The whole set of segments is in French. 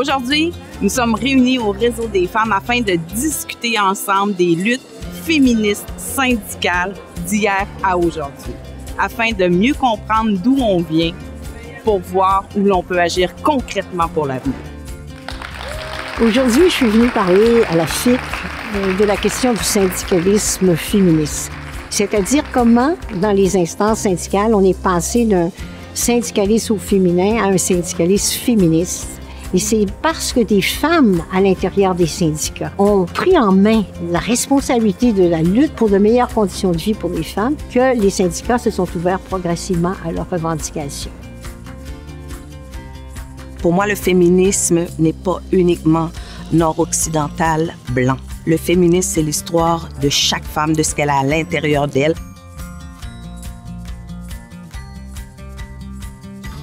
Aujourd'hui, nous sommes réunis au Réseau des femmes afin de discuter ensemble des luttes féministes syndicales d'hier à aujourd'hui, afin de mieux comprendre d'où on vient pour voir où l'on peut agir concrètement pour l'avenir. Aujourd'hui, je suis venue parler à la FIC de la question du syndicalisme féministe. C'est-à-dire comment, dans les instances syndicales, on est passé d'un syndicalisme au féminin à un syndicalisme féministe. Et c'est parce que des femmes à l'intérieur des syndicats ont pris en main la responsabilité de la lutte pour de meilleures conditions de vie pour les femmes que les syndicats se sont ouverts progressivement à leurs revendications. Pour moi, le féminisme n'est pas uniquement nord-occidental blanc. Le féminisme, c'est l'histoire de chaque femme, de ce qu'elle a à l'intérieur d'elle.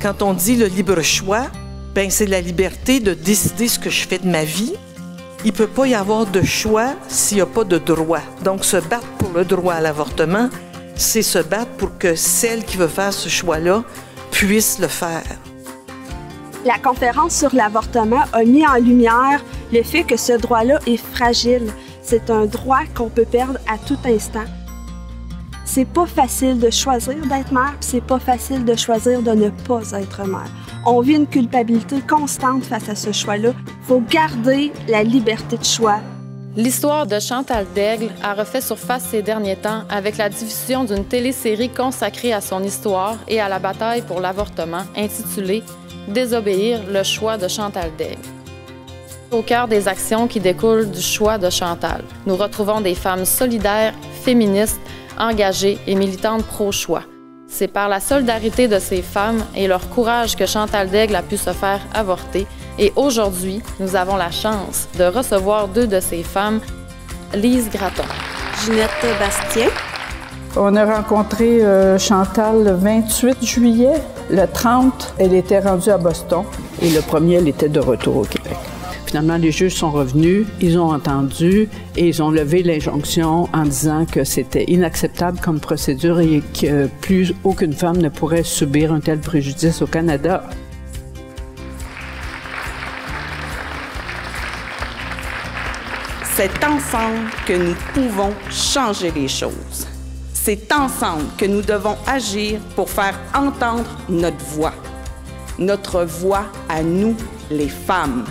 Quand on dit le libre choix, ben c'est la liberté de décider ce que je fais de ma vie. Il ne peut pas y avoir de choix s'il n'y a pas de droit. Donc, se battre pour le droit à l'avortement, c'est se battre pour que celle qui veut faire ce choix-là puisse le faire. La conférence sur l'avortement a mis en lumière le fait que ce droit-là est fragile. C'est un droit qu'on peut perdre à tout instant. C'est pas facile de choisir d'être mère, puis c'est pas facile de choisir de ne pas être mère. On vit une culpabilité constante face à ce choix-là. Il faut garder la liberté de choix. L'histoire de Chantal Daigle a refait surface ces derniers temps avec la diffusion d'une télésérie consacrée à son histoire et à la bataille pour l'avortement intitulée « Désobéir, le choix de Chantal Daigle ». Au cœur des actions qui découlent du choix de Chantal, nous retrouvons des femmes solidaires, féministes, engagées et militantes pro-choix. C'est par la solidarité de ces femmes et leur courage que Chantal Daigle a pu se faire avorter. Et aujourd'hui, nous avons la chance de recevoir deux de ces femmes, Lise Gratton. Ginette Bastien. On a rencontré Chantal le 28 juillet. Le 30, elle était rendue à Boston. Et le 1er, elle était de retour au Québec. Finalement, les juges sont revenus, ils ont entendu et ils ont levé l'injonction en disant que c'était inacceptable comme procédure et que plus aucune femme ne pourrait subir un tel préjudice au Canada. C'est ensemble que nous pouvons changer les choses. C'est ensemble que nous devons agir pour faire entendre notre voix à nous, les femmes.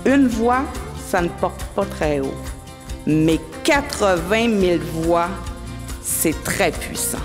Une voix, ça ne porte pas très haut, mais 80 000 voix, c'est très puissant.